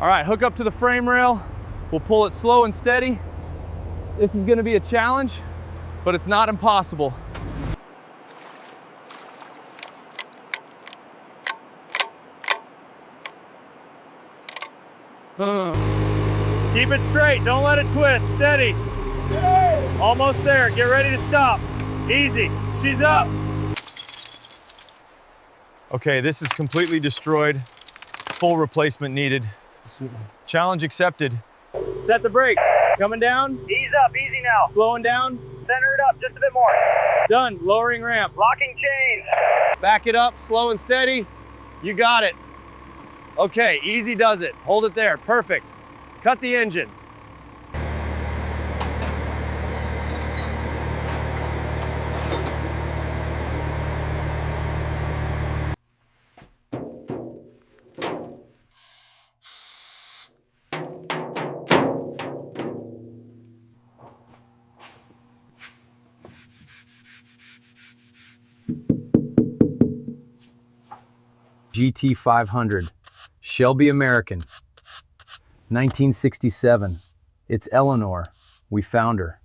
All right, hook up to the frame rail. We'll pull it slow and steady. This is gonna be a challenge, but it's not impossible. Keep it straight, don't let it twist, steady. Almost there, get ready to stop. Easy, she's up. Okay, this is completely destroyed. Full replacement needed. Challenge accepted. Set the brake, coming down. Ease up, easy now. Slowing down. Center it up just a bit more. Done, lowering ramp. Locking chains. Back it up, slow and steady. You got it. Okay, easy does it. Hold it there, perfect. Cut the engine. GT500, Shelby American, 1967. It's Eleanor. We found her.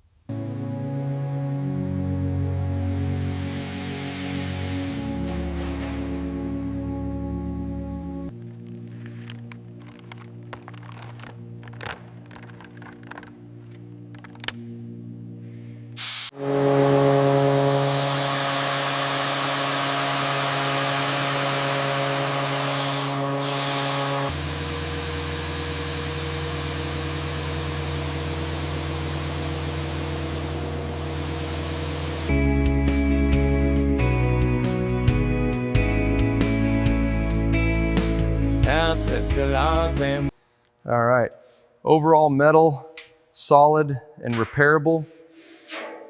All right, overall metal, solid and repairable.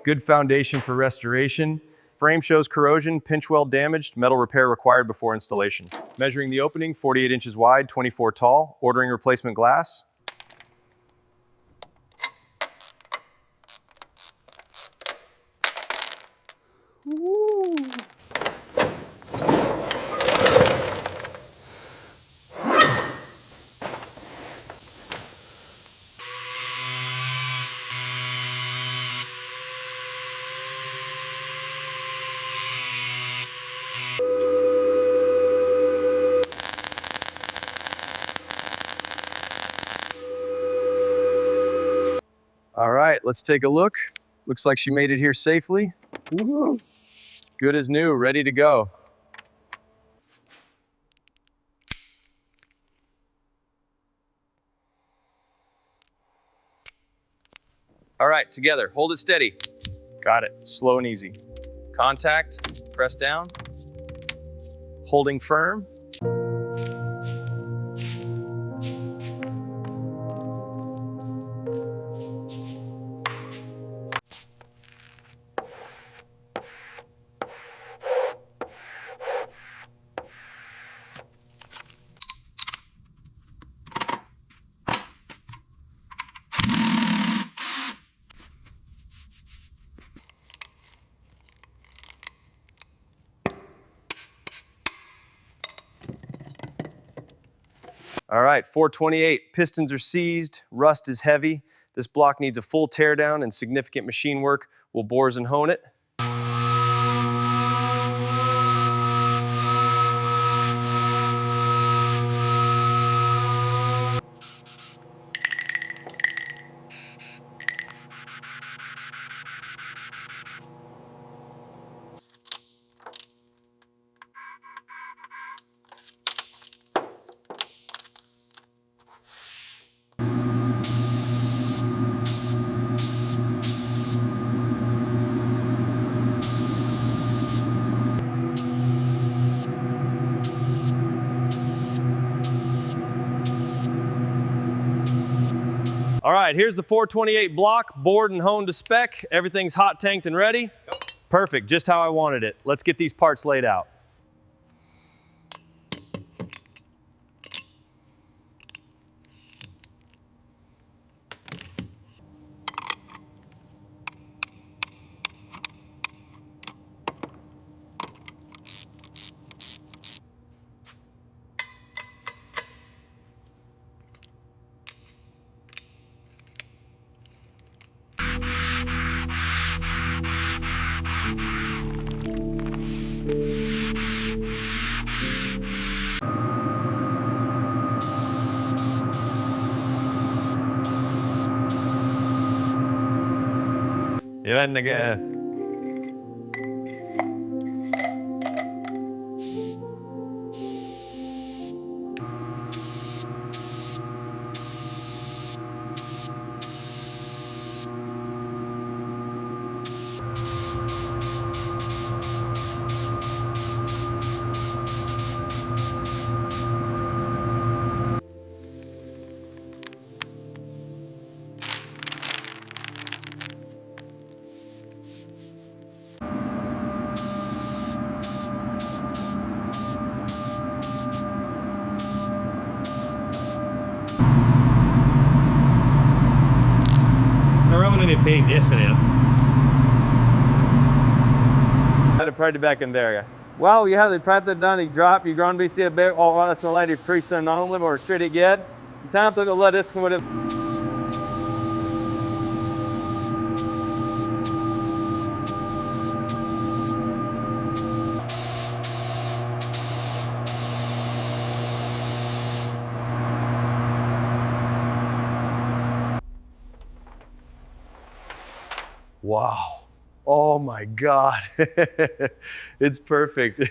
Good foundation for restoration. Frame shows corrosion, pinch weld damaged, metal repair required before installation. Measuring the opening, 48 inches wide, 24 tall. Ordering replacement glass. All right, let's take a look. Looks like she made it here safely. Good as new, ready to go. All right, together, hold it steady. Got it, slow and easy. Contact, press down. Holding firm. All right, 428, pistons are seized, rust is heavy. This block needs a full teardown and significant machine work. We'll bores and hone it. All right, here's the 428 block, bored and honed to spec. Everything's hot tanked and ready. Yep. Perfect, just how I wanted it. Let's get these parts laid out. Even again. Paint yesterday. Had pretty back in there. Well, you have the part that done, you drop, you're going to be see a bit, all that's no lady free sun on them or treat it yet. Time to let this come with it. Wow. Oh my God. It's perfect.